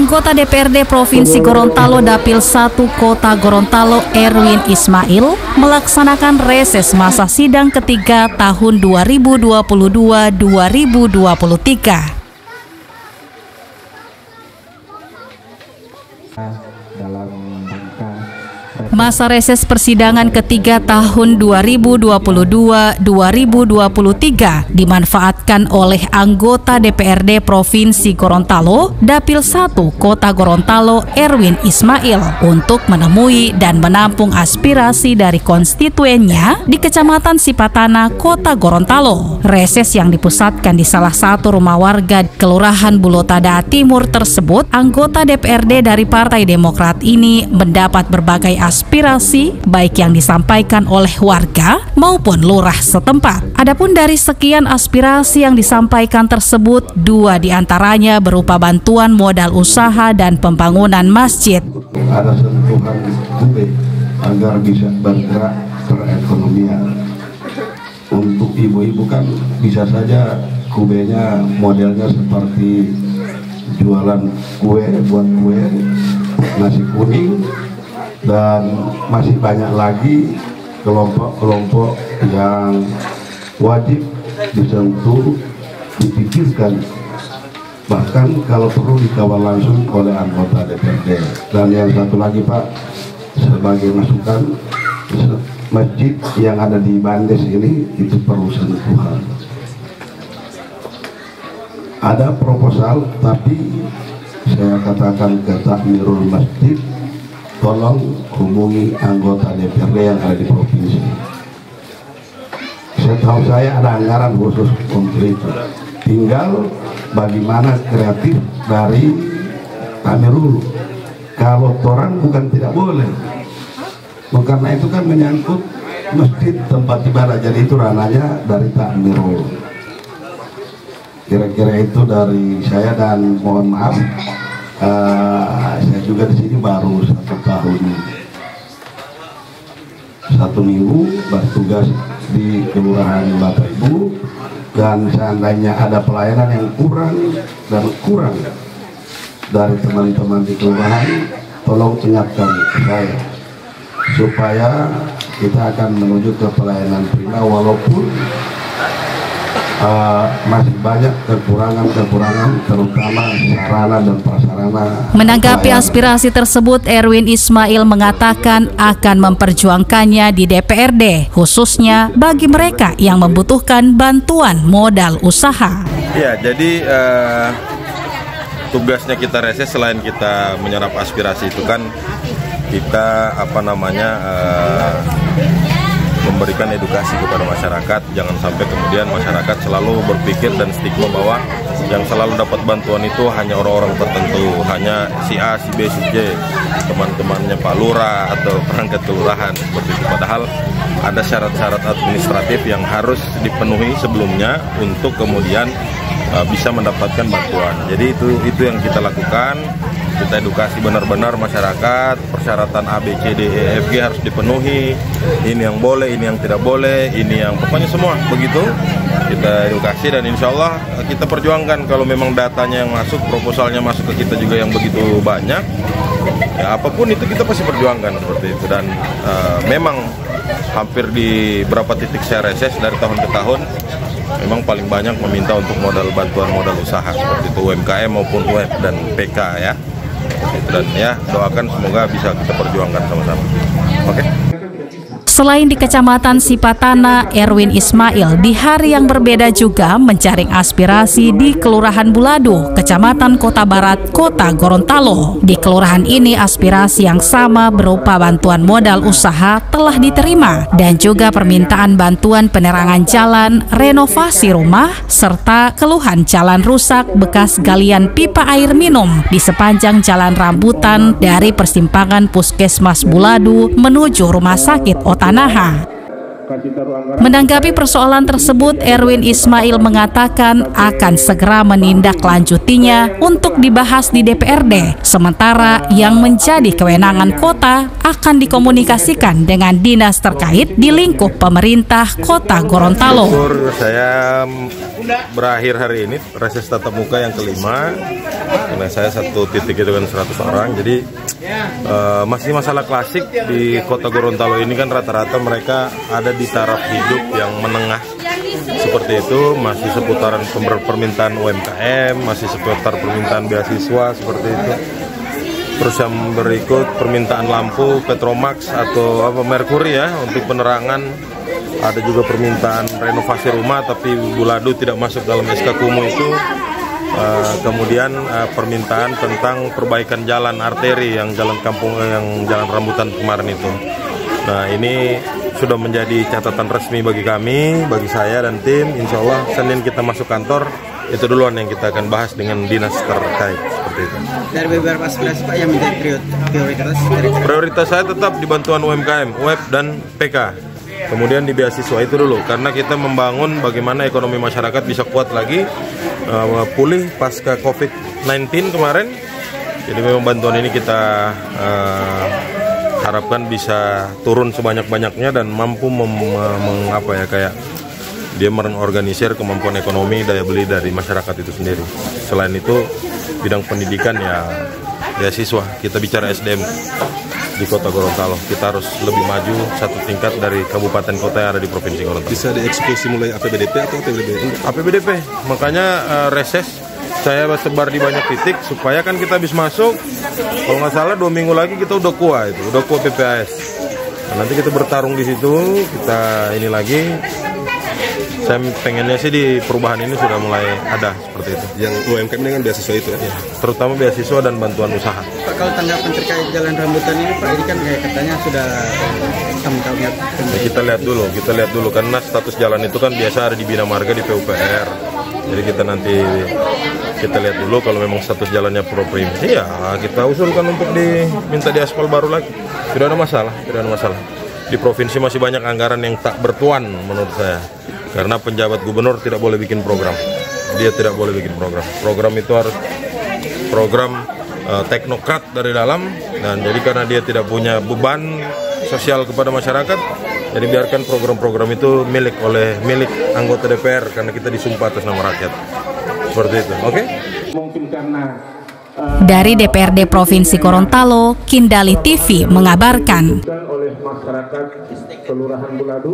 Anggota DPRD Provinsi Gorontalo Dapil 1 Kota Gorontalo Erwin Ismail melaksanakan reses masa sidang ketiga tahun 2022-2023. Masa reses persidangan ketiga tahun 2022-2023 dimanfaatkan oleh anggota DPRD Provinsi Gorontalo, Dapil 1 Kota Gorontalo Erwin Ismail untuk menemui dan menampung aspirasi dari konstituennya di Kecamatan Sipatana, Kota Gorontalo. Reses yang dipusatkan di salah satu rumah warga Kelurahan Bulotada Timur tersebut, anggota DPRD dari Partai Demokrat ini mendapat berbagai aspirasi baik yang disampaikan oleh warga maupun lurah setempat. Adapun dari sekian aspirasi yang disampaikan tersebut, 2 diantaranya berupa bantuan modal usaha dan pembangunan masjid. Ada sentuhan kube agar bisa bergerak perekonomian. Untuk ibu-ibu kan bisa saja kubenya modelnya seperti jualan kue, buat kue, nasi kuning, dan masih banyak lagi kelompok-kelompok yang wajib disentuh, dipikirkan, bahkan kalau perlu dikawal langsung oleh anggota DPRD. Dan yang satu lagi Pak, sebagai masukan, masjid yang ada di Bandes ini itu perlu sentuhan. Ada proposal, tapi saya katakan ke takmirul masjid, tolong hubungi anggota DPRD yang ada di provinsi. Setahu saya ada anggaran khusus untuk itu. Tinggal bagaimana kreatif dari takmirul. Kalau orang bukan tidak boleh. Karena itu kan menyangkut masjid, tempat ibadah, jadi itu ranahnya dari takmirul. Kira-kira itu dari saya, dan mohon maaf, saya juga di sini baru 1 tahun, 1 minggu bertugas di kelurahan Bapak Ibu, dan seandainya ada pelayanan yang kurang dari teman-teman di kelurahan, tolong ingatkan saya supaya kita akan menuju ke pelayanan prima, walaupun masih banyak kekurangan terutama sarana dan prasarana. Menanggapi aspirasi tersebut, Erwin Ismail mengatakan akan memperjuangkannya di DPRD, khususnya bagi mereka yang membutuhkan bantuan modal usaha. Ya, jadi tugasnya kita reses selain kita menyerap aspirasi itu kan kita memberikan edukasi kepada masyarakat. Jangan sampai kemudian masyarakat selalu berpikir dan stigma bahwa yang selalu dapat bantuan itu hanya orang-orang tertentu, hanya si A, si B, si J, teman-temannya Pak Lurah atau perangkat kelurahan seperti itu. Padahal ada syarat-syarat administratif yang harus dipenuhi sebelumnya untuk kemudian bisa mendapatkan bantuan. Jadi itu yang kita lakukan. Kita edukasi benar-benar masyarakat, persyaratan A, B, C, D, E, F, G harus dipenuhi. Ini yang boleh, ini yang tidak boleh, ini yang pokoknya semua begitu. Kita edukasi dan insya Allah kita perjuangkan kalau memang datanya yang masuk, proposalnya masuk ke kita juga yang begitu banyak. Ya apapun itu kita pasti perjuangkan seperti itu. Dan memang hampir di berapa titik saya reses dari tahun ke tahun, memang paling banyak meminta untuk bantuan modal usaha seperti itu, UMKM maupun UF dan PK ya. Dan ya doakan semoga bisa kita perjuangkan sama-sama. Oke. Selain di Kecamatan Sipatana, Erwin Ismail di hari yang berbeda juga menjaring aspirasi di Kelurahan Bulado, Kecamatan Kota Barat, Kota Gorontalo. Di kelurahan ini aspirasi yang sama berupa bantuan modal usaha telah diterima dan juga permintaan bantuan penerangan jalan, renovasi rumah, serta keluhan jalan rusak bekas galian pipa air minum di sepanjang Jalan Rambutan dari persimpangan Puskesmas Bulado menuju Rumah Sakit Otanaha. Menanggapi persoalan tersebut, Erwin Ismail mengatakan akan segera menindaklanjutinya untuk dibahas di DPRD, sementara yang menjadi kewenangan kota akan dikomunikasikan dengan dinas terkait di lingkup pemerintah Kota Gorontalo. Saya berakhir hari ini, reses tatap muka yang kelima. Karena saya satu titik itu kan 100 orang, jadi masih masalah klasik di Kota Gorontalo ini kan rata-rata mereka ada di taraf hidup yang menengah seperti itu, masih seputaran permintaan UMKM, masih seputar permintaan beasiswa seperti itu. Terus yang berikut permintaan lampu Petromax atau Merkuri ya untuk penerangan. Ada juga permintaan renovasi rumah tapi Bulado tidak masuk dalam SK Kumuh itu. Kemudian permintaan tentang perbaikan jalan arteri yang jalan kampung yang jalan rambutan kemarin itu. Nah ini sudah menjadi catatan resmi bagi kami, bagi saya dan tim. Insya Allah Senin kita masuk kantor. Itu duluan yang kita akan bahas dengan dinas terkait seperti itu. Dari beberapa aspirasi Pak yang menjadi prioritas? Prioritas saya tetap di bantuan UMKM, web dan PK. Kemudian di beasiswa itu dulu, karena kita membangun bagaimana ekonomi masyarakat bisa kuat lagi, pulih pasca COVID-19 kemarin. Jadi memang bantuan ini kita harapkan bisa turun sebanyak-banyaknya dan mampu dia mengorganisir kemampuan ekonomi daya beli dari masyarakat itu sendiri. Selain itu bidang pendidikan ya beasiswa. Kita bicara SDM di Kota Gorontalo, kita harus lebih maju satu tingkat dari kabupaten kota yang ada di Provinsi Gorontalo. Bisa dieksekusi mulai APBDP atau APBD? APBDP, makanya reses saya sebar di banyak titik supaya kan kita bisa masuk. Kalau nggak salah 2 minggu lagi kita udah kuah PPAS. Nah, nanti kita bertarung di situ, kita ini lagi. Saya pengennya sih di perubahan ini sudah mulai ada seperti itu. Yang UMKM dengan beasiswa itu ya? Terutama beasiswa dan bantuan usaha. Pak, kalau tanggapan terkait jalan rambutan ini Pak, ini kan katanya sudah tahun-tahunnya. Kita lihat dulu karena status jalan itu kan biasa ada di Bina Marga di PUPR. Jadi kita lihat dulu kalau memang status jalannya provinsi ya kita usulkan untuk diminta di aspal baru lagi. Tidak ada masalah. Di provinsi masih banyak anggaran yang tak bertuan menurut saya. Karena penjabat gubernur tidak boleh bikin program. Dia tidak boleh bikin program. Program itu harus program teknokrat dari dalam. Dan jadi karena dia tidak punya beban sosial kepada masyarakat, jadi biarkan program-program itu milik anggota DPR karena kita disumpah atas nama rakyat. Seperti itu, oke? Mungkin karena Dari DPRD Provinsi Gorontalo, Kindali TV mengabarkan. oleh masyarakat Kelurahan Bulado.